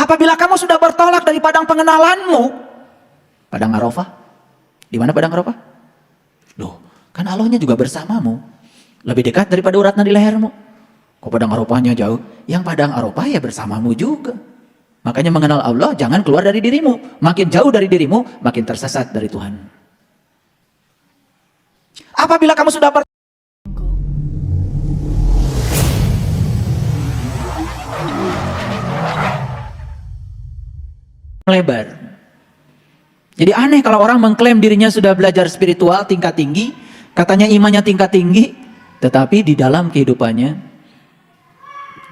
Apabila kamu sudah bertolak dari padang pengenalanmu, padang Arafah, di mana padang Arafah? Loh, kan Allahnya juga bersamamu, lebih dekat daripada urat nadi lehermu. Kok padang Arafahnya jauh? Yang padang Arafah ya bersamamu juga. Makanya mengenal Allah jangan keluar dari dirimu. Makin jauh dari dirimu, makin tersesat dari Tuhan. Apabila kamu sudah melebar. Jadi aneh kalau orang mengklaim dirinya sudah belajar spiritual tingkat tinggi, katanya imannya tingkat tinggi, tetapi di dalam kehidupannya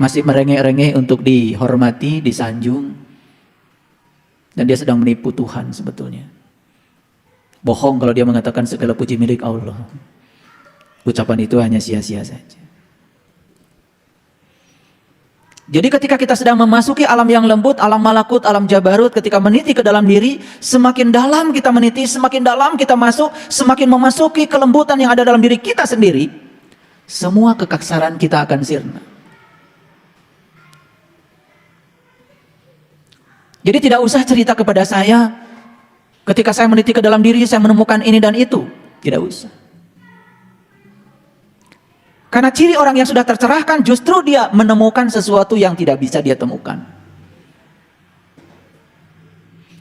masih merengek-rengek untuk dihormati, disanjung, dan dia sedang menipu Tuhan sebetulnya. Bohong kalau dia mengatakan segala puji milik Allah. Ucapan itu hanya sia-sia saja. Jadi ketika kita sedang memasuki alam yang lembut, alam malakut, alam jabarut, ketika meniti ke dalam diri, semakin dalam kita meniti, semakin dalam kita masuk, semakin memasuki kelembutan yang ada dalam diri kita sendiri, semua kekaksaran kita akan sirna. Jadi tidak usah cerita kepada saya, ketika saya meniti ke dalam diri, saya menemukan ini dan itu. Tidak usah. Karena ciri orang yang sudah tercerahkan justru dia menemukan sesuatu yang tidak bisa dia temukan.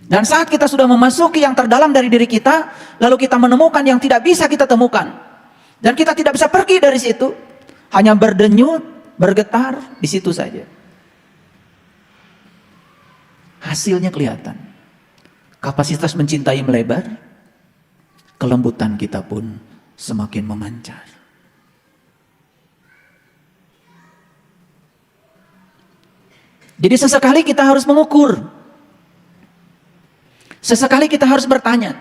Dan saat kita sudah memasuki yang terdalam dari diri kita, lalu kita menemukan yang tidak bisa kita temukan. Dan kita tidak bisa pergi dari situ, hanya berdenyut, bergetar, di situ saja. Hasilnya kelihatan. Kapasitas mencintai melebar, kelembutan kita pun semakin memancar. Jadi sesekali kita harus mengukur. Sesekali kita harus bertanya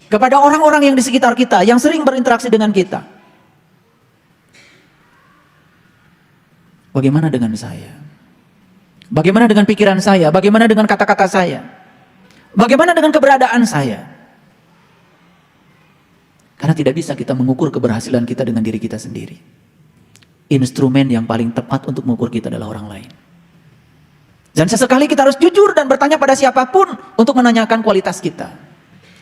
kepada orang-orang yang di sekitar kita, yang sering berinteraksi dengan kita. Bagaimana dengan saya? Bagaimana dengan pikiran saya? Bagaimana dengan kata-kata saya? Bagaimana dengan keberadaan saya? Karena tidak bisa kita mengukur keberhasilan kita dengan diri kita sendiri. Instrumen yang paling tepat untuk mengukur kita adalah orang lain. Dan sesekali kita harus jujur dan bertanya pada siapapun untuk menanyakan kualitas kita.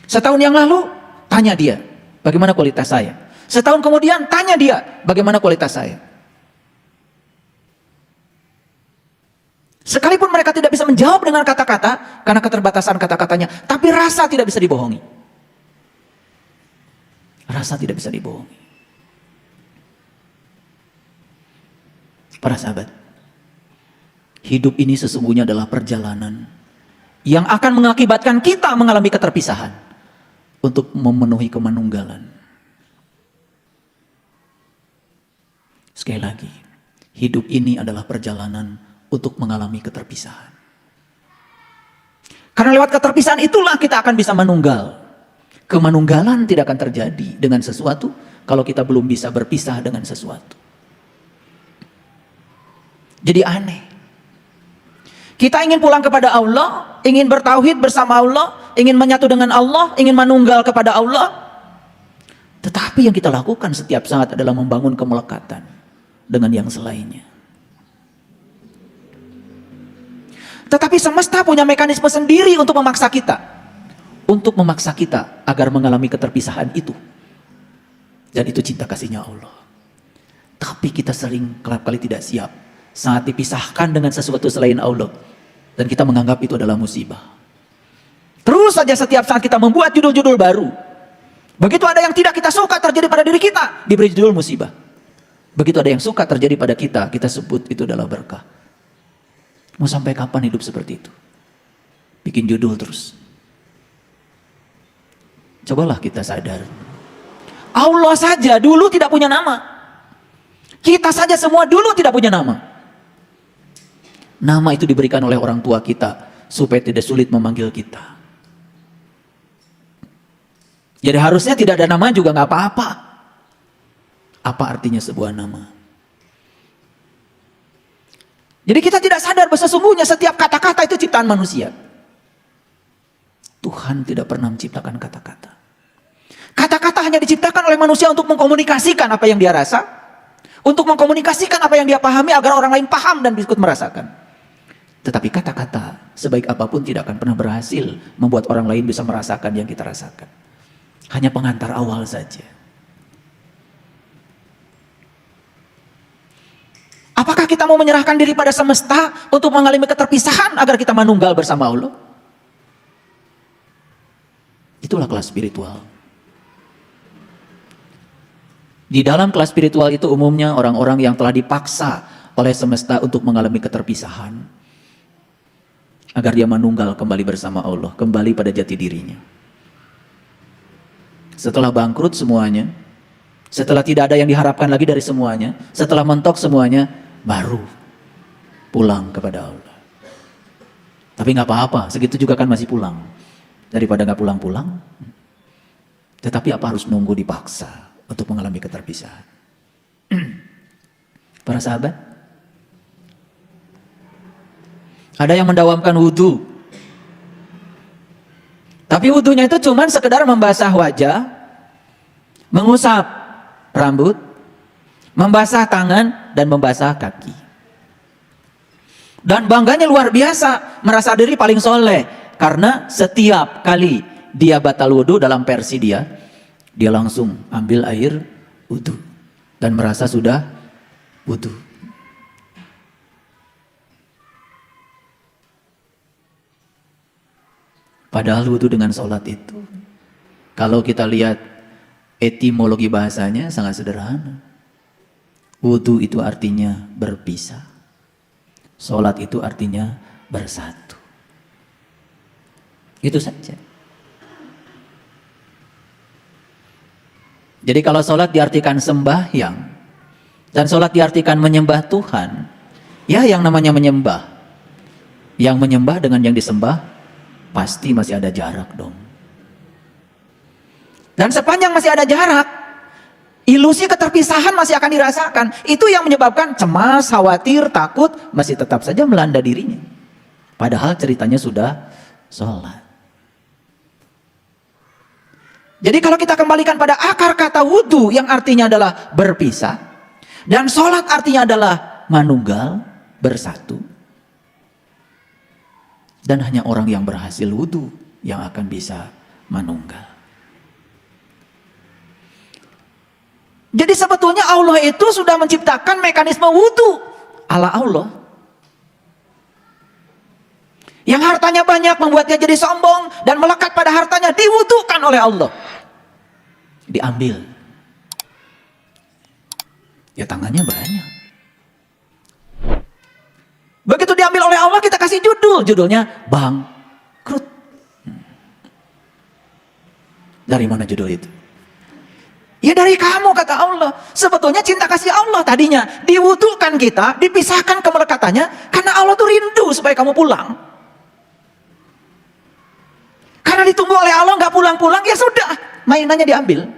Setahun yang lalu, tanya dia, bagaimana kualitas saya? Setahun kemudian, tanya dia, bagaimana kualitas saya? Sekalipun mereka tidak bisa menjawab dengan kata-kata, karena keterbatasan kata-katanya, tapi rasa tidak bisa dibohongi. Rasa tidak bisa dibohongi. Para sahabat, hidup ini sesungguhnya adalah perjalanan yang akan mengakibatkan kita mengalami keterpisahan untuk memenuhi kemanunggalan. Sekali lagi, hidup ini adalah perjalanan untuk mengalami keterpisahan. Karena lewat keterpisahan itulah kita akan bisa menunggal. Kemanunggalan tidak akan terjadi dengan sesuatu kalau kita belum bisa berpisah dengan sesuatu. Jadi aneh. Kita ingin pulang kepada Allah, ingin bertauhid bersama Allah, ingin menyatu dengan Allah, ingin menunggal kepada Allah. Tetapi yang kita lakukan setiap saat adalah membangun kemelekatan dengan yang selainnya. Tetapi semesta punya mekanisme sendiri untuk memaksa kita. Untuk memaksa kita agar mengalami keterpisahan itu. Dan itu cinta kasihnya Allah. Tapi kita sering kerap kali tidak siap saat dipisahkan dengan sesuatu selain Allah, dan kita menganggap itu adalah musibah. Terus saja setiap saat kita membuat judul-judul baru. Begitu ada yang tidak kita suka terjadi pada diri kita, diberi judul musibah. Begitu ada yang suka terjadi pada kita, kita sebut itu adalah berkah. Mau sampai kapan hidup seperti itu? Bikin judul terus. Cobalah kita sadar. Allah saja dulu tidak punya nama. Kita saja semua dulu tidak punya nama. Nama itu diberikan oleh orang tua kita supaya tidak sulit memanggil kita. Jadi harusnya tidak ada nama juga nggak apa-apa. Apa artinya sebuah nama? Jadi kita tidak sadar bahwa sesungguhnya setiap kata-kata itu ciptaan manusia. Tuhan tidak pernah menciptakan kata-kata. Kata-kata hanya diciptakan oleh manusia untuk mengkomunikasikan apa yang dia rasa, untuk mengkomunikasikan apa yang dia pahami agar orang lain paham dan ikut merasakan. Tetapi kata-kata sebaik apapun tidak akan pernah berhasil membuat orang lain bisa merasakan yang kita rasakan. Hanya pengantar awal saja. Apakah kita mau menyerahkan diri pada semesta untuk mengalami keterpisahan agar kita manunggal bersama Allah? Itulah kelas spiritual. Di dalam kelas spiritual itu umumnya orang-orang yang telah dipaksa oleh semesta untuk mengalami keterpisahan, agar dia manunggal kembali bersama Allah, kembali pada jati dirinya. Setelah bangkrut semuanya, setelah tidak ada yang diharapkan lagi dari semuanya, setelah mentok semuanya, baru pulang kepada Allah. Tapi nggak apa-apa, segitu juga kan masih pulang. Daripada nggak pulang-pulang. Tetapi apa harus nunggu dipaksa untuk mengalami keterpisahan? Para sahabat, ada yang mendawamkan wudhu. Tapi wudhunya itu cuma sekedar membasah wajah, mengusap rambut, membasah tangan, dan membasah kaki. Dan bangganya luar biasa, merasa diri paling soleh. Karena setiap kali dia batal wudhu dalam versi dia langsung ambil air wudhu. Dan merasa sudah wudhu. Padahal wudhu dengan sholat itu, kalau kita lihat etimologi bahasanya sangat sederhana. Wudhu itu artinya berpisah. Sholat itu artinya bersatu. Itu saja. Jadi kalau sholat diartikan sembahyang, dan sholat diartikan menyembah Tuhan, ya yang namanya menyembah, yang menyembah dengan yang disembah, pasti masih ada jarak dong. Dan sepanjang masih ada jarak, ilusi keterpisahan masih akan dirasakan. Itu yang menyebabkan cemas, khawatir, takut, masih tetap saja melanda dirinya. Padahal ceritanya sudah sholat. Jadi kalau kita kembalikan pada akar kata wudhu yang artinya adalah berpisah, dan sholat artinya adalah manunggal, bersatu. Dan hanya orang yang berhasil wudhu yang akan bisa manunggal. Jadi sebetulnya Allah itu sudah menciptakan mekanisme wudhu ala Allah. Yang hartanya banyak membuat dia jadi sombong dan melekat pada hartanya, diwudukan oleh Allah. Diambil. Ya tangannya banyak. Begitu diambil oleh Allah, kita kasih judul. Judulnya bangkrut. Dari mana judul itu? Ya dari kamu, kata Allah. Sebetulnya cinta kasih Allah tadinya diwudukan kita, dipisahkan kemelekatannya, karena Allah tuh rindu supaya kamu pulang. Karena ditunggu oleh Allah nggak pulang-pulang, ya sudah, mainannya diambil.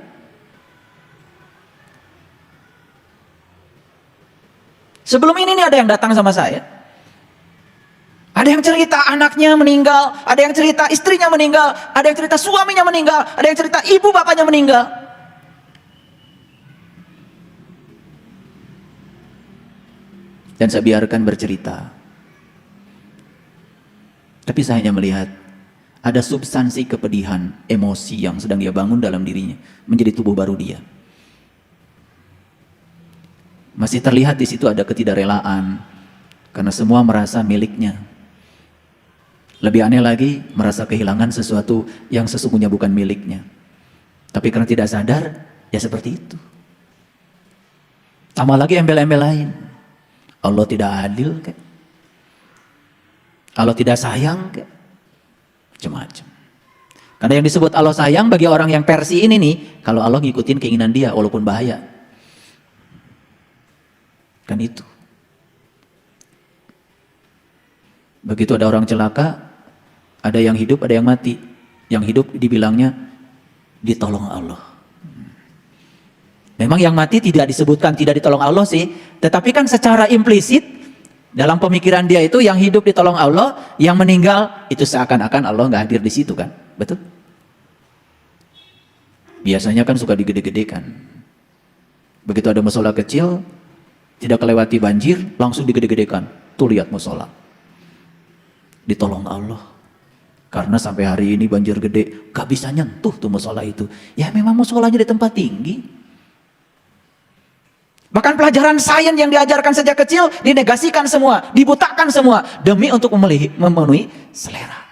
Sebelum ini nih ada yang datang sama saya. Ada yang cerita anaknya meninggal, ada yang cerita istrinya meninggal, ada yang cerita suaminya meninggal, ada yang cerita ibu bapaknya meninggal. Dan saya biarkan bercerita. Tapi saya hanya melihat ada substansi kepedihan, emosi yang sedang dia bangun dalam dirinya, menjadi tubuh baru dia. Masih terlihat di situ ada ketidakrelaan, karena semua merasa miliknya. Lebih aneh lagi, merasa kehilangan sesuatu yang sesungguhnya bukan miliknya. Tapi karena tidak sadar, ya seperti itu. Tambah lagi embel-embel lain. Allah tidak adil, kayak. Allah tidak sayang, kayak. Macam-macam. Karena yang disebut Allah sayang bagi orang yang versi ini nih, kalau Allah ngikutin keinginan dia walaupun bahaya. Kan itu. Begitu ada orang celaka, ada yang hidup, ada yang mati. Yang hidup dibilangnya ditolong Allah. Memang yang mati tidak disebutkan tidak ditolong Allah sih, tetapi kan secara implisit dalam pemikiran dia itu yang hidup ditolong Allah, yang meninggal itu seakan-akan Allah nggak hadir di situ kan, betul? Biasanya kan suka digede-gedekan. Begitu ada musola kecil, tidak kelewati banjir, langsung digede-gedekan. Tuh lihat musola. ditolong Allah. Karena sampai hari ini banjir gede, gak bisa nyentuh tuh musola itu. Ya memang musolanya di tempat tinggi. Bahkan pelajaran sains yang diajarkan sejak kecil dinegasikan semua, dibutakan semua demi untuk memenuhi selera.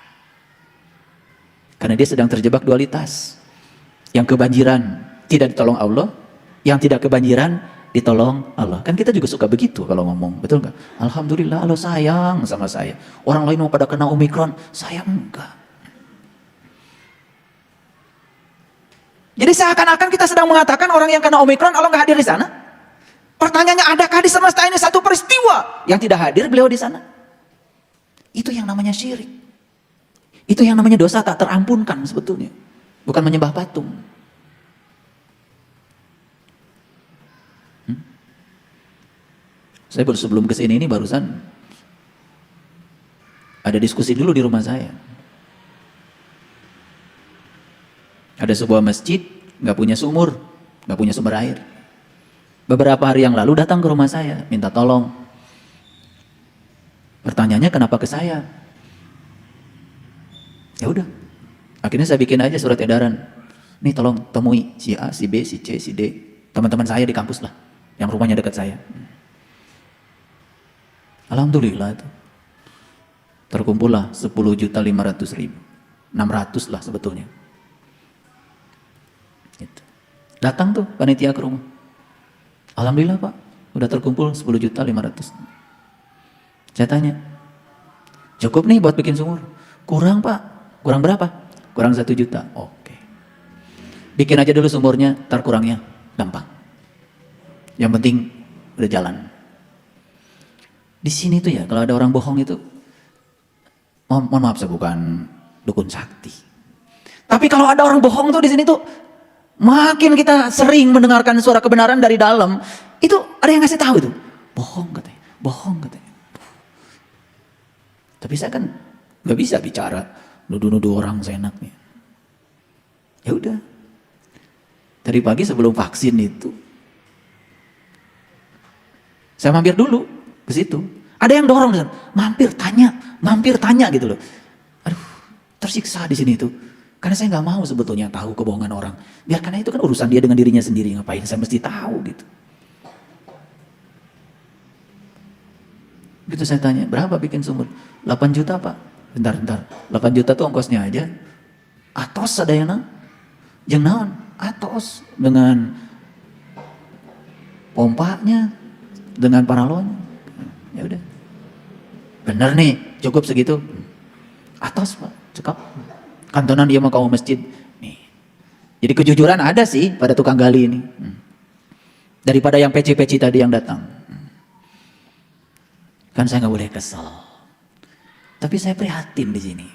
Karena dia sedang terjebak dualitas. Yang kebanjiran tidak ditolong Allah, yang tidak kebanjiran ditolong Allah. Kan kita juga suka begitu kalau ngomong, betul nggak? Alhamdulillah Allah sayang sama saya. Orang lain mau pada kena Omikron, saya enggak. Jadi seakan-akan kita sedang mengatakan orang yang kena Omikron Allah nggak hadir di sana. Pertanyaannya, adakah di semesta ini satu peristiwa yang tidak hadir beliau di sana? Itu yang namanya syirik. Itu yang namanya dosa tak terampunkan sebetulnya. Bukan menyembah patung. Saya baru sebelum kesini ini barusan ada diskusi dulu di rumah saya. Ada sebuah masjid nggak punya sumur, nggak punya sumber air. Beberapa hari yang lalu datang ke rumah saya, minta tolong. Pertanyaannya kenapa ke saya? Ya udah, akhirnya saya bikin aja surat edaran. Nih tolong temui si A, si B, si C, si D, teman-teman saya di kampus lah, yang rumahnya dekat saya. Alhamdulillah itu terkumpullah 10.500.000, 600 lah sebetulnya. Gitu. Datang tuh panitia ke rumah. Alhamdulillah Pak, udah terkumpul 10.500.000. Saya tanya, cukup nih buat bikin sumur? Kurang Pak, kurang berapa? Kurang 1 juta. Oke. Bikin aja dulu sumurnya, ntar kurangnya gampang. Yang penting udah jalan. Di sini tuh ya, kalau ada orang bohong itu, mohon maaf saya bukan dukun sakti. Tapi kalau ada orang bohong tuh di sini tuh, makin kita sering mendengarkan suara kebenaran dari dalam, itu ada yang ngasih tahu itu, bohong katanya, bohong katanya. Tapi saya kan nggak bisa bicara nuduh-nuduh orang seenaknya. Ya udah, tadi pagi sebelum vaksin itu, saya mampir dulu ke situ. Ada yang dorong, mampir tanya gitu loh. Aduh, tersiksa di sini tuh. Karena saya nggak mau sebetulnya tahu kebohongan orang. Biar karena itu kan urusan dia dengan dirinya sendiri. Ngapain saya mesti tahu gitu. Gitu saya tanya, berapa bikin sumur? 8 juta Pak. Bentar. 8 juta tuh ongkosnya aja. Atos ada yang nang? Yang naon? Atos. Dengan pompanya. Dengan paralonnya. Ya udah. Bener nih, cukup segitu. Atos Pak, cukup. Kantonan dia mau ke masjid nih. Jadi kejujuran ada sih pada tukang gali ini. Daripada yang peci-peci tadi yang datang. Kan saya nggak boleh kesel. Tapi saya prihatin di sini.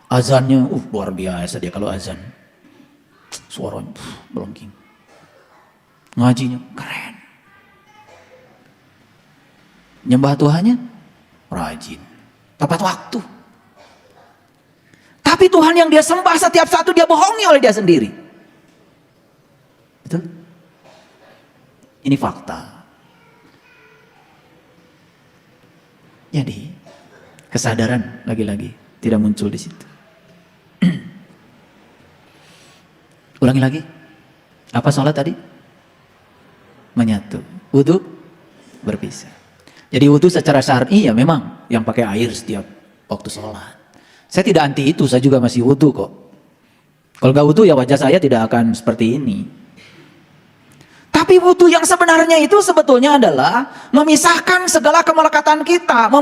Azannya luar biasa dia kalau azan. Suaranya melengking. Ngajinya keren. Nyembah Tuhannya rajin. Tepat waktu. Tapi Tuhan yang dia sembah setiap satu dia bohongi oleh dia sendiri. Betul? Ini fakta. Jadi kesadaran lagi-lagi tidak muncul di situ. Ulangi lagi. Apa sholat tadi? Menyatu. Wudu berpisah. Jadi wudu secara syar'i ya memang yang pakai air setiap waktu sholat. Saya tidak anti itu, saya juga masih wudu kok. Kalau gak wudu ya wajah saya tidak akan seperti ini. Tapi wudu yang sebenarnya itu sebetulnya adalah memisahkan segala kemelekatan kita,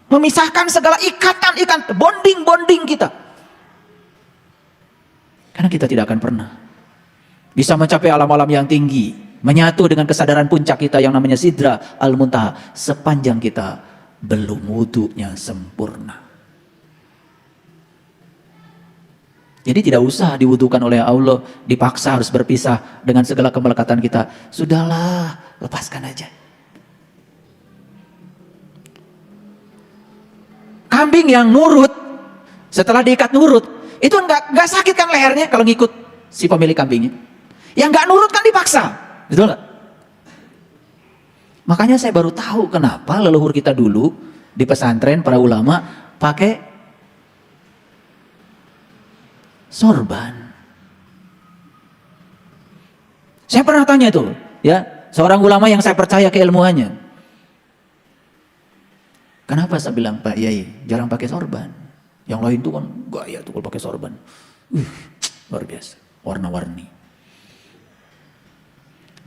memisahkan segala ikatan bonding kita. Karena kita tidak akan pernah bisa mencapai alam-alam yang tinggi, menyatu dengan kesadaran puncak kita yang namanya Sidra Al-Muntaha sepanjang kita belum wudunya sempurna. Jadi tidak usah diwudukan oleh Allah, dipaksa harus berpisah dengan segala kemelekatan kita. Sudahlah, lepaskan aja. Kambing yang nurut, setelah diikat nurut, itu nggak sakit kan lehernya kalau ngikut si pemilik kambingnya. Yang nggak nurut kan dipaksa, betul nggak? Makanya saya baru tahu kenapa leluhur kita dulu di pesantren para ulama pakai sorban. Saya pernah tanya itu, ya, seorang ulama yang saya percaya keilmuannya. Kenapa saya bilang, Pak Yai, jarang pakai sorban? Yang lain tuh kan gaya tuh kalau pakai sorban. Luar biasa, warna-warni.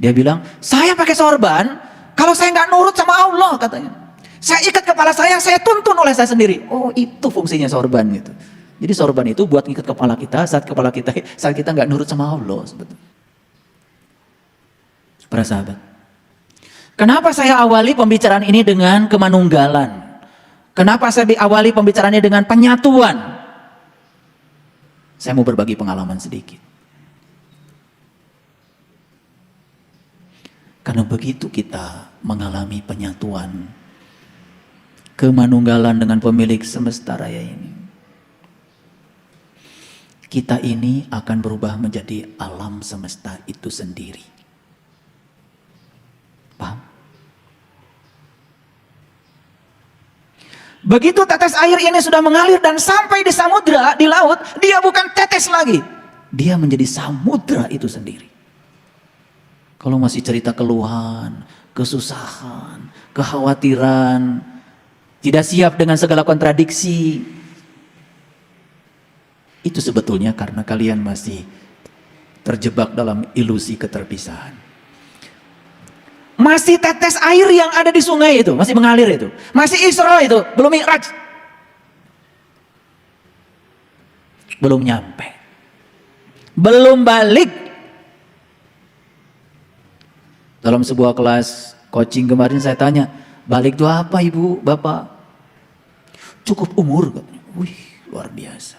Dia bilang, saya pakai sorban kalau saya nggak nurut sama Allah, katanya. Saya ikat kepala saya tuntun oleh saya sendiri. Oh, itu fungsinya sorban gitu. Jadi sorban itu buat ngikat kepala kita saat kita nggak nurut sama Allah, sebetulnya. Para sahabat, kenapa saya awali pembicaraan ini dengan kemanunggalan? Kenapa saya awali pembicaraannya dengan penyatuan? Saya mau berbagi pengalaman sedikit. Karena begitu kita mengalami penyatuan, kemanunggalan dengan pemilik semesta raya ini, kita ini akan berubah menjadi alam semesta itu sendiri. Paham? Begitu tetes air ini sudah mengalir dan sampai di samudra, di laut, dia bukan tetes lagi. Dia menjadi samudra itu sendiri. Kalau masih cerita keluhan, kesusahan, kekhawatiran, tidak siap dengan segala kontradiksi, itu sebetulnya karena kalian masih terjebak dalam ilusi keterpisahan. Masih tetes air yang ada di sungai itu, masih mengalir itu. Masih Isra itu, belum Mi'raj. Belum nyampe. Belum balik. Dalam sebuah kelas coaching kemarin saya tanya, balik itu apa ibu, bapak? Cukup umur, katanya. Wih, luar biasa.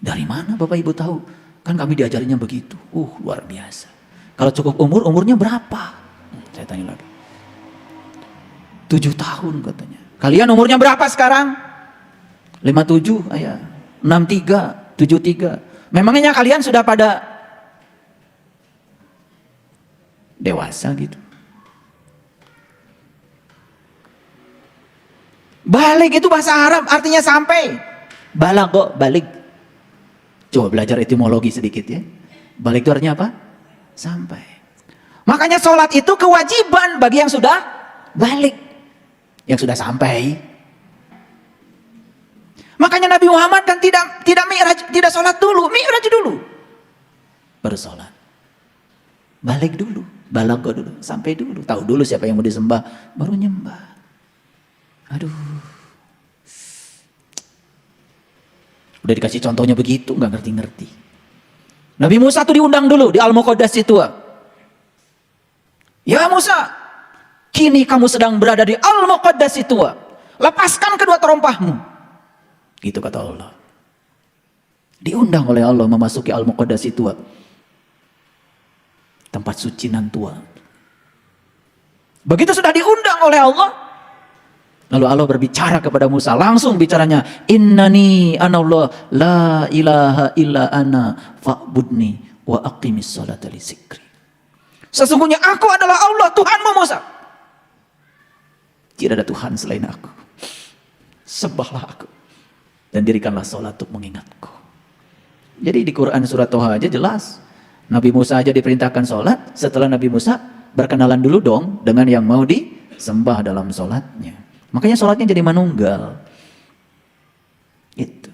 Dari mana bapak ibu tahu? Kan kami diajarinya begitu. Luar biasa. Kalau cukup umur, umurnya berapa? Saya tanya lagi. 7 tahun katanya. Kalian umurnya berapa sekarang? 57, ayah. 63, 73. Memangnya kalian sudah pada dewasa gitu? Balik itu bahasa Arab, artinya sampai. Balag kok, balik. Coba belajar etimologi sedikit ya. Balik itu artinya apa? Sampai. Makanya sholat itu kewajiban bagi yang sudah balik, yang sudah sampai. Makanya Nabi Muhammad kan tidak mi'raj, tidak sholat dulu, mi'raj dulu, baru sholat. Balik dulu, balago dulu, sampai dulu, tahu dulu siapa yang mau disembah, baru nyembah. Aduh, udah dikasih contohnya begitu, nggak ngerti-ngerti. Nabi Musa tuh diundang dulu di Al-Muqaddas itu. Ya Musa, kini kamu sedang berada di Al-Muqaddas itu. Lepaskan kedua terompahmu. Gitu kata Allah. Diundang oleh Allah memasuki Al-Muqaddas itu. Tempat suci nan tua. Begitu sudah diundang oleh Allah, lalu Allah berbicara kepada Musa, langsung bicaranya, innani anallah la ilaha illa ana fa'budni wa aqimis sholata li dzikri. Sesungguhnya aku adalah Allah, Tuhanmu Musa. Tidak ada Tuhan selain aku. Sembahlah aku dan dirikanlah sholat untuk mengingatku. Jadi di Quran surat Toha aja jelas, Nabi Musa aja diperintahkan sholat. Setelah Nabi Musa berkenalan dulu dong dengan yang mau disembah dalam sholatnya. Makanya sholatnya jadi manunggal. Itu.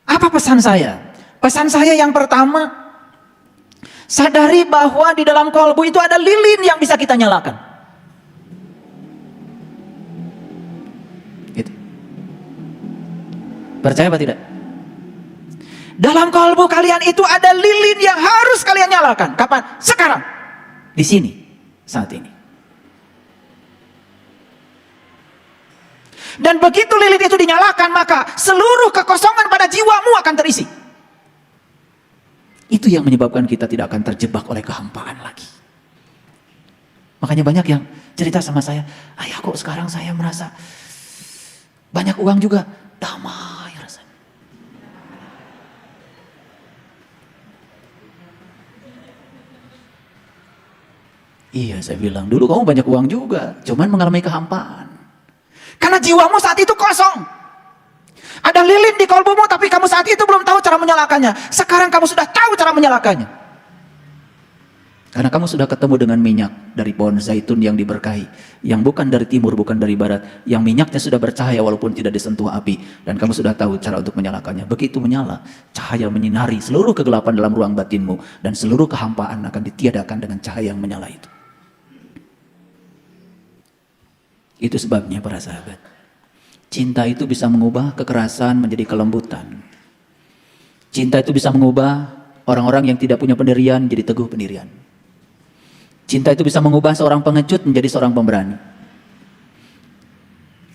Apa pesan saya? Pesan saya yang pertama, sadari bahwa di dalam kolbu itu ada lilin yang bisa kita nyalakan. Gitu. Percaya apa tidak? Dalam kolbu kalian itu ada lilin yang harus kalian nyalakan. Kapan? Sekarang. Di sini. Saat ini. Dan begitu lilin itu dinyalakan, maka seluruh kekosongan pada jiwamu akan terisi. Itu yang menyebabkan kita tidak akan terjebak oleh kehampaan lagi. Makanya banyak yang cerita sama saya, ayah kok sekarang saya merasa banyak uang juga, damai rasanya. Iya, saya bilang, dulu kamu banyak uang juga, cuman mengalami kehampaan. Karena jiwamu saat itu kosong. Ada lilin di kolbumu, tapi kamu saat itu belum tahu cara menyalakannya. Sekarang kamu sudah tahu cara menyalakannya. Karena kamu sudah ketemu dengan minyak dari pohon zaitun yang diberkahi. Yang bukan dari timur, bukan dari barat. Yang minyaknya sudah bercahaya walaupun tidak disentuh api. Dan kamu sudah tahu cara untuk menyalakannya. Begitu menyala, cahaya menyinari seluruh kegelapan dalam ruang batinmu. Dan seluruh kehampaan akan ditiadakan dengan cahaya yang menyala itu. Itu sebabnya para sahabat. Cinta itu bisa mengubah kekerasan menjadi kelembutan. Cinta itu bisa mengubah orang-orang yang tidak punya pendirian jadi teguh pendirian. Cinta itu bisa mengubah seorang pengecut menjadi seorang pemberani.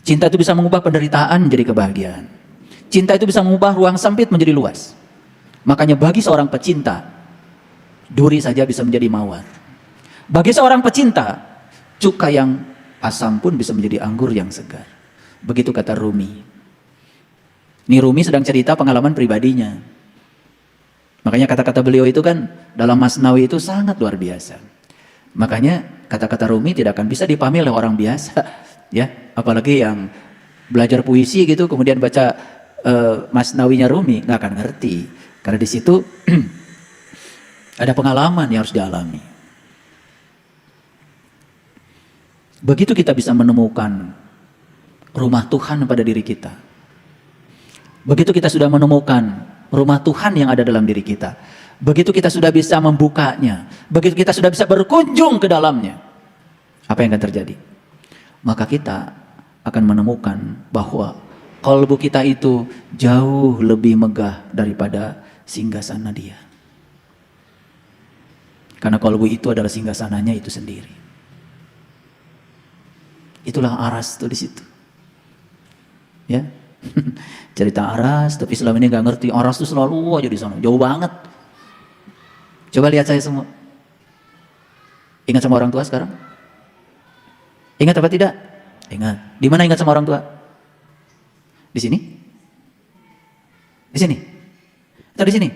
Cinta itu bisa mengubah penderitaan menjadi kebahagiaan. Cinta itu bisa mengubah ruang sempit menjadi luas. Makanya bagi seorang pecinta, duri saja bisa menjadi mawar. Bagi seorang pecinta, cuka yang asam pun bisa menjadi anggur yang segar. Begitu kata Rumi. Ini Rumi sedang cerita pengalaman pribadinya. Makanya kata-kata beliau itu kan dalam Masnawi itu sangat luar biasa. Makanya kata-kata Rumi tidak akan bisa dipahami oleh orang biasa, ya. Apalagi yang belajar puisi gitu, kemudian baca Masnawinya Rumi, nggak akan ngerti. Karena di situ ada pengalaman yang harus dialami. Begitu kita bisa menemukan rumah Tuhan pada diri kita. Begitu kita sudah menemukan rumah Tuhan yang ada dalam diri kita. Begitu kita sudah bisa membukanya, begitu kita sudah bisa berkunjung ke dalamnya, apa yang akan terjadi? Maka kita akan menemukan bahwa kalbu kita itu jauh lebih megah daripada singgasana Dia. Karena kalbu itu adalah singgasananya itu sendiri. Itulah aras tuh di situ. Ya. Cerita aras, tapi selama ini nggak ngerti aras tuh selalu aja di sana, jauh banget. Coba lihat saya semua. Ingat sama orang tua sekarang? Ingat apa tidak? Ingat. Di mana ingat sama orang tua? Di sini? Di sini? Atau di sini?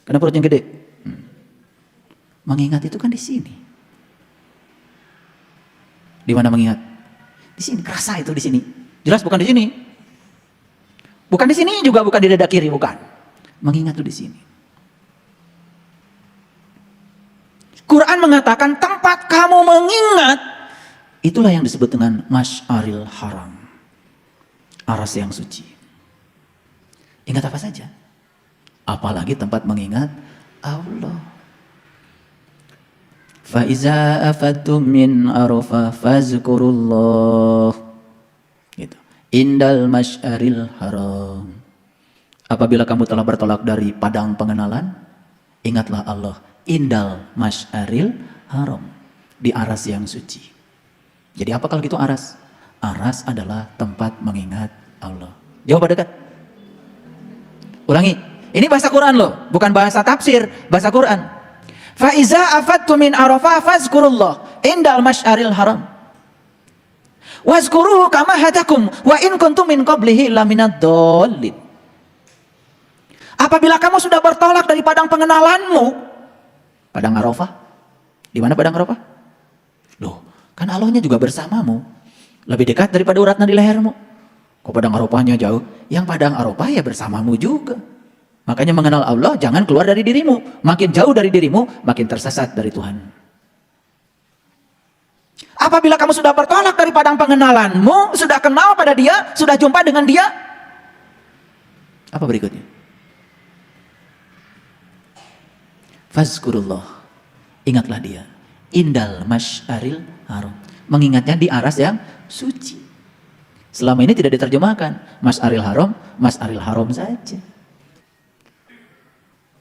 Karena perutnya gede. Mengingat itu kan di sini. Di mana mengingat? Di sini. Kerasa itu di sini. Jelas bukan di sini. Bukan di sini juga, bukan di dada kiri, bukan. Mengingat itu di sini. Quran mengatakan tempat kamu mengingat, itulah yang disebut dengan Masy'aril Haram. Aras yang suci. Ingat apa saja? Apalagi tempat mengingat Allah. Fa'iza afattum min Arafah fazkurullah. Gitu. Indal Masy'aril Haram. Apabila kamu telah bertolak dari padang pengenalan, ingatlah Allah. Indal Masy'aril Haram, di aras yang suci. Jadi apa kalau gitu aras? Aras adalah tempat mengingat Allah. Jawab dekat. Ulangi. Ini bahasa Quran loh, bukan bahasa tafsir, bahasa Quran. Fa iza afattum min Arafah fazkurullah indal Masy'aril Haram. Wazkuruhu kama hadakum wa in kuntum min qablihi laminad dhalin. Apabila kamu sudah bertolak dari padang pengenalanmu, padang Arafah. Di mana padang Arafah? Loh, kan Allahnya juga bersamamu. Lebih dekat daripada uratnya di lehermu. Kok padang Arafahnya jauh? Yang padang Arafah ya bersamamu juga. Makanya mengenal Allah jangan keluar dari dirimu. Makin jauh dari dirimu, makin tersesat dari Tuhan. Apabila kamu sudah bertolak dari padang pengenalanmu, sudah kenal pada Dia, sudah jumpa dengan Dia, apa berikutnya? Fazkurullah, ingatlah Dia. Indal Masy'aril Haram, mengingatnya di aras yang suci. Selama ini tidak diterjemahkan Masy'aril Haram, Masy'aril Haram saja.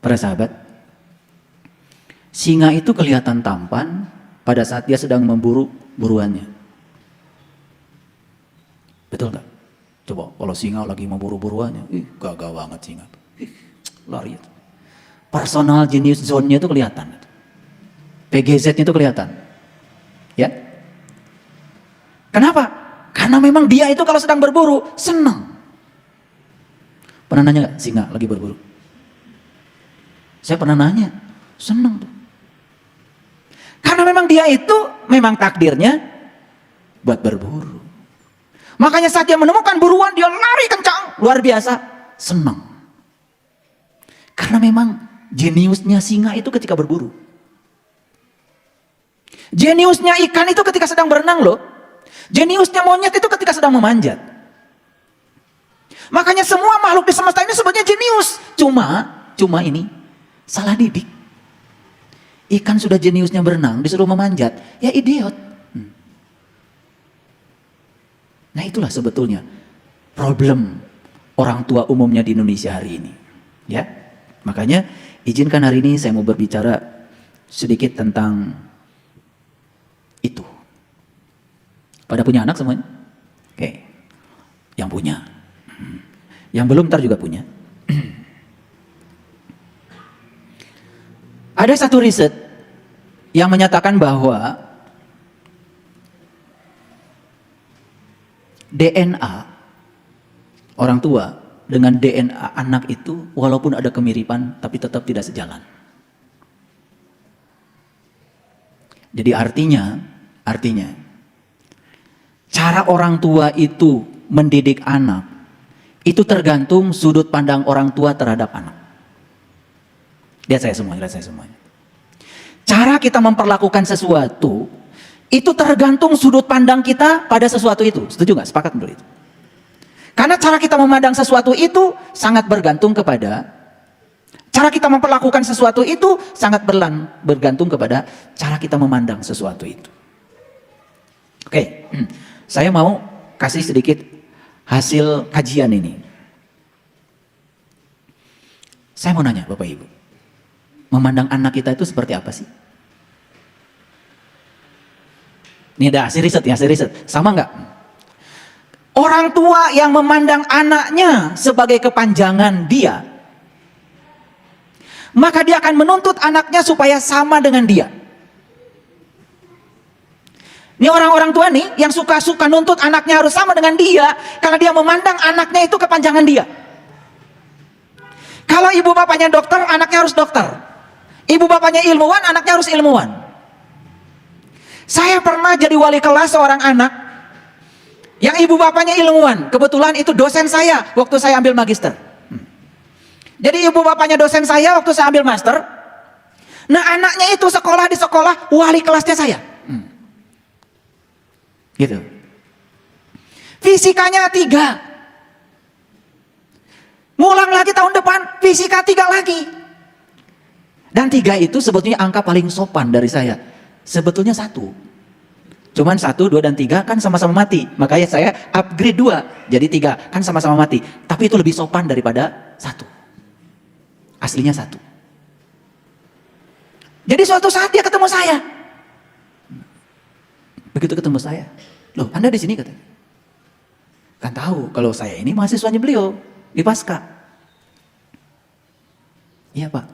Para sahabat, singa itu kelihatan tampan pada saat dia sedang memburu buruannya. Betul nggak? Coba kalau singa lagi memburu buruannya, gagah banget singa. Lari itu. Personal genius zone-nya itu kelihatan. PGZ-nya itu kelihatan. Ya. Kenapa? Karena memang dia itu kalau sedang berburu, senang. Pernah nanya gak singa lagi berburu? Saya pernah nanya, senang tuh. Karena Karena memang dia itu memang takdirnya buat berburu. Makanya saat dia menemukan buruan, dia lari kencang, luar biasa, senang. Karena memang jeniusnya singa itu ketika berburu. Jeniusnya ikan itu ketika sedang berenang loh. Jeniusnya monyet itu ketika sedang memanjat. Makanya semua makhluk di semesta ini sebenarnya jenius. Cuma ini salah didik. Ikan sudah jeniusnya berenang, disuruh memanjat, ya idiot. Nah itulah sebetulnya problem orang tua umumnya di Indonesia hari ini. Ya, makanya izinkan hari ini saya mau berbicara sedikit tentang itu. Pada punya anak semuanya? Oke, yang punya. Yang belum ntar juga punya. Ada satu riset yang menyatakan bahwa DNA orang tua dengan DNA anak itu walaupun ada kemiripan tapi tetap tidak sejalan. Jadi artinya cara orang tua itu mendidik anak itu tergantung sudut pandang orang tua terhadap anak. Lihat saya semuanya. Cara kita memperlakukan sesuatu itu tergantung sudut pandang kita pada sesuatu itu. Setuju nggak? Sepakat menurut itu? Karena cara kita memandang sesuatu itu sangat bergantung kepada cara kita memperlakukan sesuatu itu sangat bergantung kepada cara kita memandang sesuatu itu. Oke, saya mau kasih sedikit hasil kajian ini. Saya mau nanya Bapak Ibu, memandang anak kita itu seperti apa sih? Ini ada hasil riset. Sama nggak? Orang tua yang memandang anaknya sebagai kepanjangan dia, maka dia akan menuntut anaknya supaya sama dengan dia. Ini orang-orang tua nih yang suka-suka nuntut anaknya harus sama dengan dia, karena dia memandang anaknya itu kepanjangan dia. Kalau ibu bapaknya dokter, anaknya harus dokter. Ibu bapaknya ilmuwan, anaknya harus ilmuwan. Saya pernah jadi wali kelas seorang anak yang ibu bapaknya ilmuwan. Kebetulan itu dosen saya waktu saya ambil magister. Jadi ibu bapaknya dosen saya waktu saya ambil master. Nah anaknya itu sekolah di sekolah wali kelasnya saya. Gitu. Fisikanya 3. Ngulang lagi tahun depan fisika 3 lagi. Dan 3 itu sebetulnya angka paling sopan dari saya. Sebetulnya 1. Cuman 1, 2, dan 3 kan sama-sama mati. Makanya saya upgrade 2. Jadi 3 kan sama-sama mati. Tapi itu lebih sopan daripada 1. Aslinya 1. Jadi suatu saat dia ketemu saya. Begitu ketemu saya, loh Anda di sini katanya. Kan tahu kalau saya ini mahasiswanya beliau di Pasca. Iya Pak,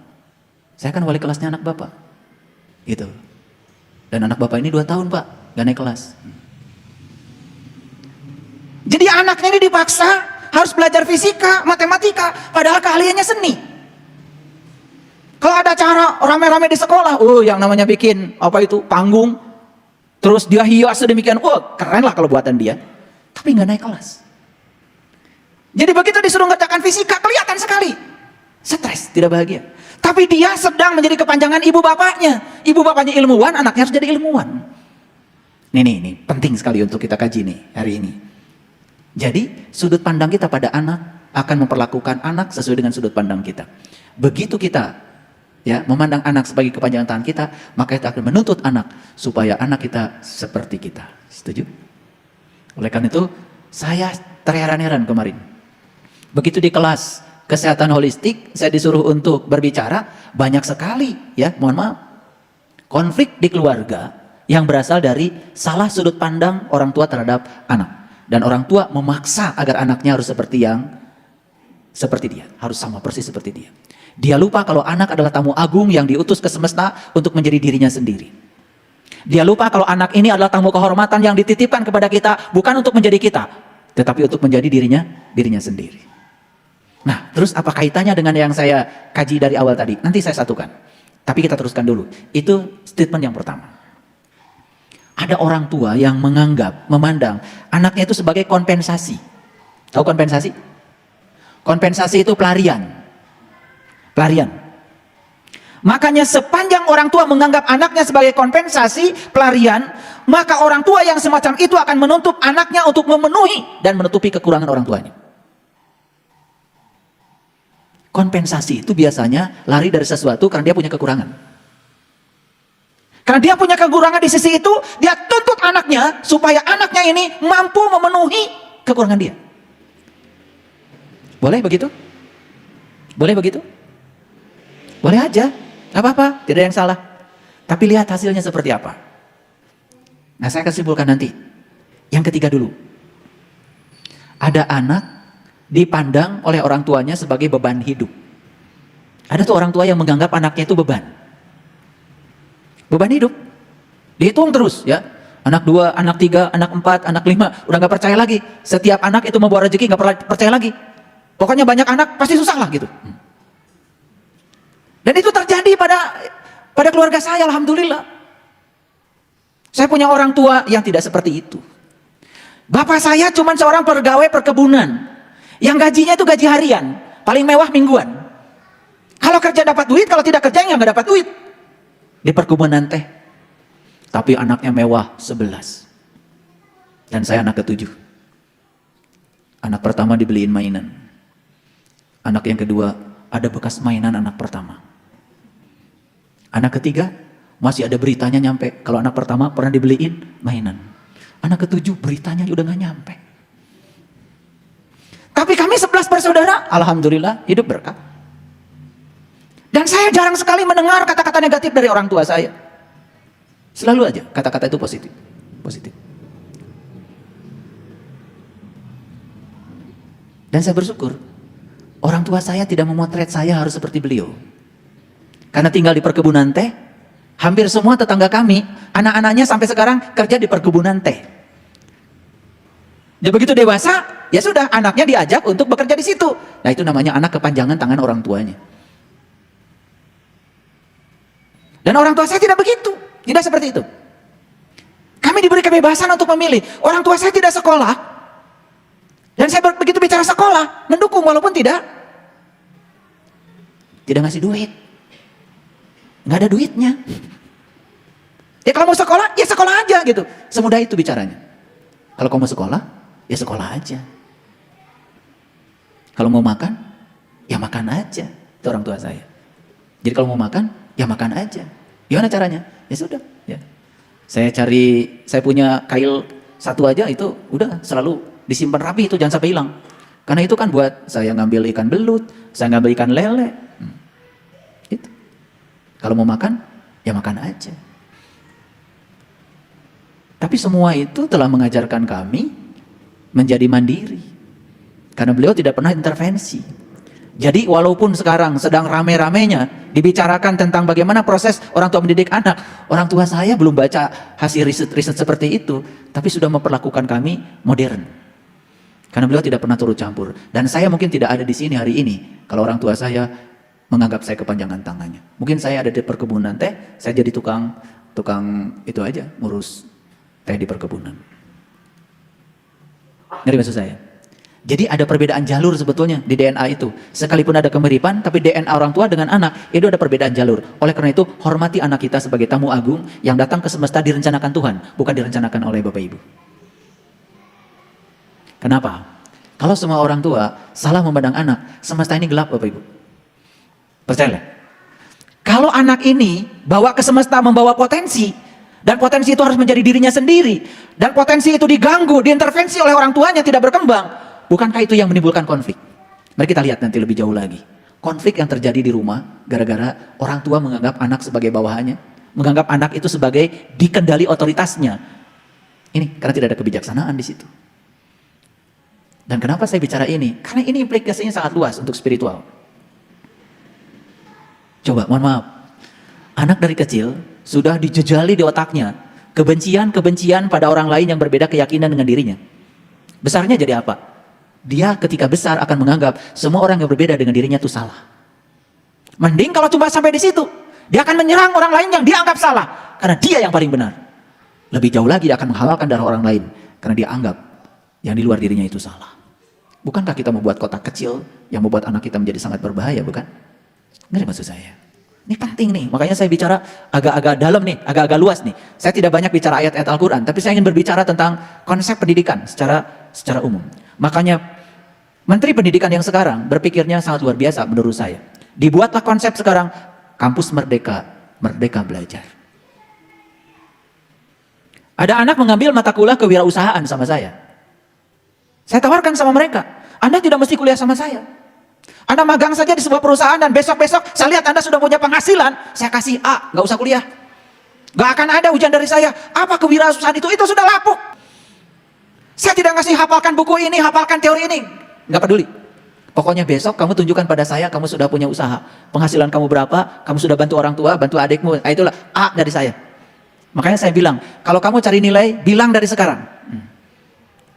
saya kan wali kelasnya anak Bapak. Gitu. Dan anak Bapak ini 2 tahun Pak, gak naik kelas. Jadi anaknya ini dipaksa harus belajar fisika, matematika, padahal keahliannya seni. Kalau ada acara rame-rame di sekolah, yang namanya bikin panggung, terus dia hias sedemikian, keren lah kalau buatan dia. Tapi gak naik kelas. Jadi begitu disuruh ngerjakan fisika, kelihatan sekali stres, tidak bahagia. Tapi dia sedang menjadi kepanjangan ibu bapaknya. Ibu bapaknya ilmuwan, anaknya harus jadi ilmuwan. Ini penting sekali untuk kita kaji nih hari ini. Jadi sudut pandang kita pada anak akan memperlakukan anak sesuai dengan sudut pandang kita. Begitu kita memandang anak sebagai kepanjangan tangan kita, maka kita akan menuntut anak supaya anak kita seperti kita. Setuju? Oleh karena itu saya terheran-heran kemarin. Begitu di kelas kesehatan holistik, saya disuruh untuk berbicara, banyak sekali mohon maaf, konflik di keluarga yang berasal dari salah sudut pandang orang tua terhadap anak. Dan orang tua memaksa agar anaknya harus seperti dia, harus sama persis seperti dia. Dia lupa kalau anak adalah tamu agung yang diutus ke semesta untuk menjadi dirinya sendiri. Dia lupa kalau anak ini adalah tamu kehormatan yang dititipkan kepada kita, bukan untuk menjadi kita, tetapi untuk menjadi dirinya sendiri. Nah, terus apa kaitannya dengan yang saya kaji dari awal tadi? Nanti saya satukan. Tapi kita teruskan dulu. Itu statement yang pertama. Ada orang tua yang memandang anaknya itu sebagai kompensasi. Tahu kompensasi? Kompensasi itu pelarian. Pelarian. Makanya sepanjang orang tua menganggap anaknya sebagai kompensasi, pelarian, maka orang tua yang semacam itu akan menuntut anaknya untuk memenuhi dan menutupi kekurangan orang tuanya. Kompensasi itu biasanya lari dari sesuatu karena dia punya kekurangan. Karena dia punya kekurangan di sisi itu, dia tuntut anaknya supaya anaknya ini mampu memenuhi kekurangan dia. Boleh begitu? Boleh begitu? Boleh aja, gak apa-apa, tidak ada yang salah. Tapi lihat hasilnya seperti apa. Nah, saya akan simpulkan nanti. Yang ketiga dulu. Ada anak dipandang oleh orang tuanya sebagai beban hidup. Ada tuh orang tua yang menganggap anaknya itu beban. Beban hidup. Dihitung terus ya. Anak 2, anak 3, anak 4, anak 5. Udah gak percaya lagi. Setiap anak itu membawa rezeki gak percaya lagi. Pokoknya banyak anak pasti susah lah gitu. Dan itu terjadi pada keluarga saya, alhamdulillah. Saya punya orang tua yang tidak seperti itu. Bapak saya cuma seorang pegawai perkebunan. Yang gajinya itu gaji harian. Paling mewah mingguan. Kalau kerja dapat duit, kalau tidak kerja ya nggak dapat duit. Di perkebunan teh. Tapi anaknya mewah 11. Dan saya anak ke-7. Anak pertama dibeliin mainan. Anak yang kedua ada bekas mainan anak pertama. Anak ketiga masih ada beritanya nyampe. Kalau anak pertama pernah dibeliin mainan. Anak ke-7 beritanya udah gak nyampe. Tapi kami 11 bersaudara, alhamdulillah hidup berkah. Dan saya jarang sekali mendengar kata-kata negatif dari orang tua saya. Selalu aja kata-kata itu positif. Positif. Dan saya bersyukur orang tua saya tidak memotret saya harus seperti beliau. Karena tinggal di perkebunan teh, hampir semua tetangga kami, anak-anaknya sampai sekarang kerja di perkebunan teh. Ya begitu dewasa, ya sudah anaknya diajak untuk bekerja di situ. Nah itu namanya anak kepanjangan tangan orang tuanya. Dan orang tua saya tidak begitu, tidak seperti itu. Kami diberi kebebasan untuk memilih. Orang tua saya tidak sekolah. Dan saya begitu bicara sekolah, mendukung walaupun tidak ngasih duit. Nggak ada duitnya. Ya kalau mau sekolah, ya sekolah aja gitu. Semudah itu bicaranya. Kalau kamu mau sekolah, ya sekolah aja. Kalau mau makan, ya makan aja. Itu orang tua saya. Jadi kalau mau makan, ya makan aja. Gimana caranya? Ya sudah. Ya. Saya punya kail satu aja itu udah selalu disimpan rapi itu, jangan sampai hilang. Karena itu kan buat saya ngambil ikan belut, saya ngambil ikan lele. Itu. Kalau mau makan, ya makan aja. Tapi semua itu telah mengajarkan kami menjadi mandiri. Karena beliau tidak pernah intervensi. Jadi walaupun sekarang sedang rame-ramenya dibicarakan tentang bagaimana proses orang tua mendidik anak, orang tua saya belum baca hasil riset seperti itu, tapi sudah memperlakukan kami modern. Karena beliau tidak pernah turut campur. Dan saya mungkin tidak ada di sini hari ini kalau orang tua saya menganggap saya kepanjangan tangannya. Mungkin saya ada di perkebunan teh, saya jadi tukang itu aja, ngurus teh di perkebunan. Ngerti maksud saya? Jadi ada perbedaan jalur sebetulnya di DNA itu. Sekalipun ada kemiripan, tapi DNA orang tua dengan anak, itu ada perbedaan jalur. Oleh karena itu, hormati anak kita sebagai tamu agung yang datang ke semesta direncanakan Tuhan, bukan direncanakan oleh Bapak Ibu. Kenapa? Kalau semua orang tua salah memandang anak, semesta ini gelap Bapak Ibu. Percayalah. Kalau anak ini bawa ke semesta membawa potensi, dan potensi itu harus menjadi dirinya sendiri, dan potensi itu diganggu, diintervensi oleh orang tuanya tidak berkembang, bukankah itu yang menimbulkan konflik? Mari kita lihat nanti lebih jauh lagi. Konflik yang terjadi di rumah gara-gara orang tua menganggap anak sebagai bawahannya, menganggap anak itu sebagai dikendali otoritasnya. Ini karena tidak ada kebijaksanaan di situ. Dan kenapa saya bicara ini? Karena ini implikasinya sangat luas untuk spiritual. Coba, mohon maaf. Anak dari kecil sudah dijejali di otaknya kebencian-kebencian pada orang lain yang berbeda keyakinan dengan dirinya. Besarnya jadi apa? Dia ketika besar akan menganggap semua orang yang berbeda dengan dirinya itu salah. Mending kalau cuma sampai di situ, dia akan menyerang orang lain yang dia anggap salah karena dia yang paling benar. Lebih jauh lagi dia akan menghalalkan darah orang lain karena dia anggap yang di luar dirinya itu salah. Bukankah kita membuat kotak kecil yang membuat anak kita menjadi sangat berbahaya, bukan? Ngerti maksud saya? Ini penting nih, makanya saya bicara agak-agak dalam nih, agak-agak luas nih. Saya tidak banyak bicara ayat-ayat Al-Quran, tapi saya ingin berbicara tentang konsep pendidikan secara umum. Makanya Menteri Pendidikan yang sekarang berpikirnya sangat luar biasa menurut saya. Dibuatlah konsep sekarang, kampus merdeka, merdeka belajar. Ada anak mengambil mata kuliah kewirausahaan sama saya. Saya tawarkan sama mereka, Anda tidak mesti kuliah sama saya. Anda magang saja di sebuah perusahaan dan besok-besok saya lihat Anda sudah punya penghasilan, saya kasih A, nggak usah kuliah. Nggak akan ada ujian dari saya. Apa kewirausahaan itu? Itu sudah lapuk. Saya tidak ngasih hafalkan buku ini, hafalkan teori ini. Nggak peduli. Pokoknya besok kamu tunjukkan pada saya, kamu sudah punya usaha. Penghasilan kamu berapa, kamu sudah bantu orang tua, bantu adikmu. Nah, itulah A dari saya. Makanya saya bilang, kalau kamu cari nilai, bilang dari sekarang.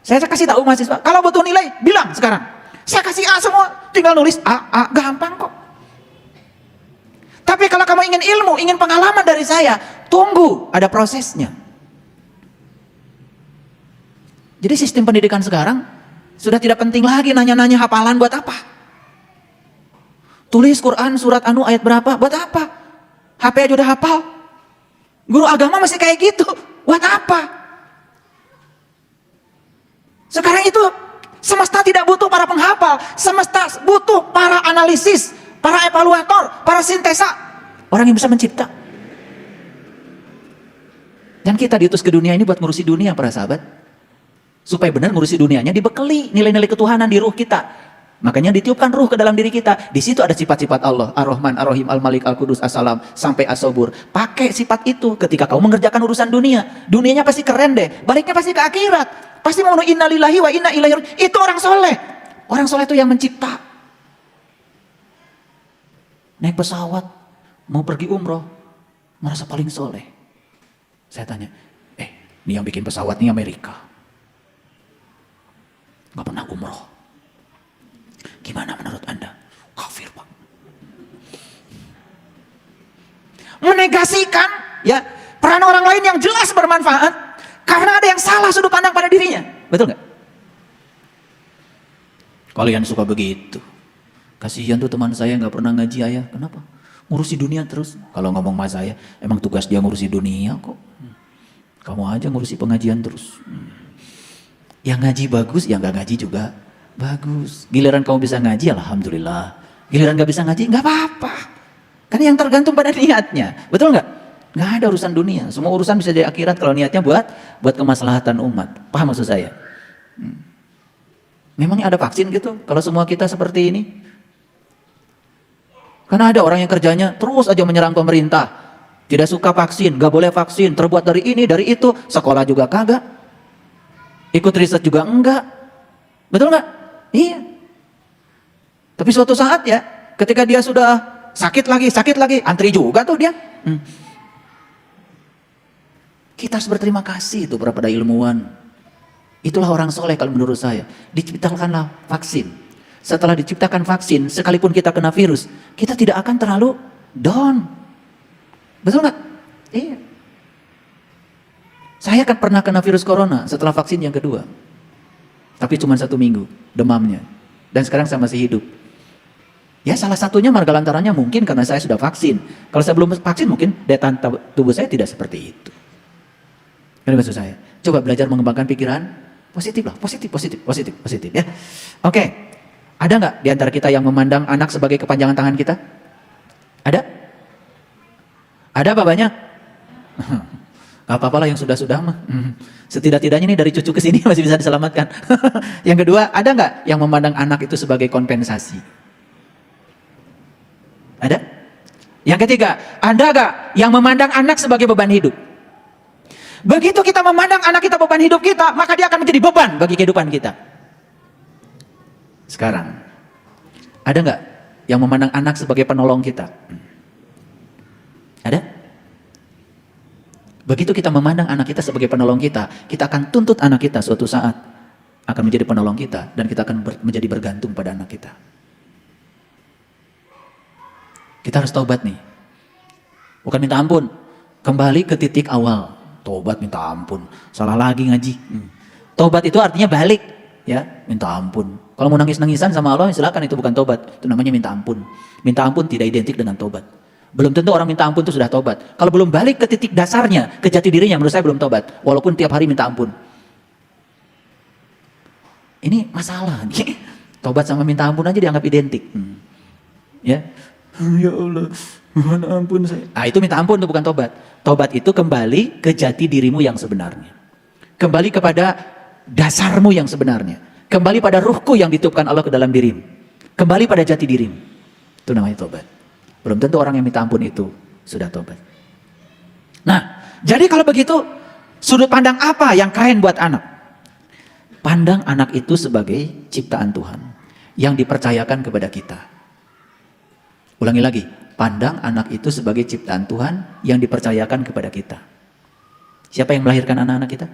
Saya kasih tahu mahasiswa, kalau butuh nilai, bilang sekarang. Saya kasih A semua, tinggal nulis A, gampang kok. Tapi kalau kamu ingin ilmu, ingin pengalaman dari saya, tunggu, ada prosesnya. Jadi sistem pendidikan sekarang, sudah tidak penting lagi nanya-nanya hafalan buat apa. Tulis Quran, surat anu, ayat berapa, buat apa? HP aja udah hafal. Guru agama masih kayak gitu, buat apa? Sekarang itu semesta tidak butuh para penghafal, semesta butuh para analisis, para evaluator, para sintesa, orang yang bisa mencipta. Dan kita diutus ke dunia ini buat ngurusi dunia, para sahabat. Supaya benar ngurusi dunianya, dibekali nilai-nilai ketuhanan di ruh kita. Makanya ditiupkan ruh ke dalam diri kita. Di situ ada sifat-sifat Allah, Ar-Rahman, Ar-Rahim, Al-Malik, Al-Qudus, As-Salam, sampai As-Sabur. Pakai sifat itu ketika kau mengerjakan urusan dunia. Dunianya pasti keren deh, baliknya pasti ke akhirat. Pasti mau inna lillahi wa inna ilaihi raji'un. Itu orang soleh. Orang soleh itu yang mencipta. Naik pesawat, mau pergi umroh, merasa paling soleh. Saya tanya, ini yang bikin pesawat ini Amerika. Gak pernah umroh. Gimana menurut Anda? Kafir, Pak. Menegasikan ya peran orang lain yang jelas bermanfaat karena ada yang salah sudut pandang pada dirinya. Betul nggak? Kalian suka begitu. Kasihan tuh teman saya nggak pernah ngaji ayah. Kenapa? Ngurusi dunia terus. Kalau ngomong sama saya, emang tugas dia ngurusi dunia kok. Kamu aja ngurusi pengajian terus. Yang ngaji bagus, yang nggak ngaji juga bagus. Giliran kamu bisa ngaji, alhamdulillah. Giliran nggak bisa ngaji, nggak apa-apa. Kan yang tergantung pada niatnya, betul nggak? Nggak ada urusan dunia. Semua urusan bisa jadi akhirat kalau niatnya buat kemaslahatan umat. Paham maksud saya? Memangnya ada vaksin gitu? Kalau semua kita seperti ini? Karena ada orang yang kerjanya terus aja menyerang pemerintah. Tidak suka vaksin, nggak boleh vaksin. Terbuat dari ini, dari itu. Sekolah juga kagak. Ikut riset juga enggak. Betul nggak? Iya. Tapi suatu saat ya, ketika dia sudah sakit lagi, antri juga tuh dia. Kita harus berterima kasih itu kepada ilmuwan. Itulah orang soleh kalau menurut saya. Diciptakanlah vaksin. Setelah diciptakan vaksin, sekalipun kita kena virus, kita tidak akan terlalu down. Betul nggak? Iya. Saya kan pernah kena virus corona setelah vaksin yang kedua. Tapi cuma 1 minggu demamnya. Dan sekarang saya masih hidup. Ya salah satunya marga lantarannya mungkin karena saya sudah vaksin. Kalau saya belum vaksin mungkin daya tahan tubuh saya tidak seperti itu. Ini maksud saya. Coba belajar mengembangkan pikiran positif lah. Positif ya. Oke. Ada nggak di antara kita yang memandang anak sebagai kepanjangan tangan kita? Ada? Ada apa banyak? Gak apa-apa lah yang sudah-sudah mah. Setidak-tidaknya nih dari cucu ke sini masih bisa diselamatkan. Yang kedua, ada nggak yang memandang anak itu sebagai kompensasi? Ada? Yang ketiga, ada nggak yang memandang anak sebagai beban hidup? Begitu kita memandang anak kita beban hidup kita, maka dia akan menjadi beban bagi kehidupan kita. Sekarang, ada nggak yang memandang anak sebagai penolong kita? Ada? Begitu kita memandang anak kita sebagai penolong kita akan tuntut anak kita suatu saat akan menjadi penolong kita dan kita akan menjadi bergantung pada anak kita. Kita harus taubat nih. Bukan minta ampun, kembali ke titik awal. tobat minta ampun, salah lagi ngaji. Tobat itu artinya balik, ya, minta ampun. Kalau mau nangis-nangisan sama Allah, silakan, itu bukan tobat, itu namanya minta ampun. Minta ampun tidak identik dengan tobat. Belum tentu orang minta ampun itu sudah tobat. Kalau belum balik ke titik dasarnya, ke jati dirinya, menurut saya belum tobat. Walaupun tiap hari minta ampun. Ini masalah nih. Tobat sama minta ampun aja dianggap identik. Ya, ya Allah, mohon ampun saya. Ah, itu minta ampun, itu bukan tobat. Tobat itu kembali ke jati dirimu yang sebenarnya. Kembali kepada dasarmu yang sebenarnya. Kembali pada ruhku yang ditiupkan Allah ke dalam dirimu. Kembali pada jati dirimu. Itu namanya tobat. Belum tentu orang yang minta ampun itu sudah tobat. Nah, jadi kalau begitu, sudut pandang apa yang keren buat anak? Pandang anak itu sebagai ciptaan Tuhan yang dipercayakan kepada kita. Ulangi lagi, pandang anak itu sebagai ciptaan Tuhan yang dipercayakan kepada kita. Siapa yang melahirkan anak-anak kita?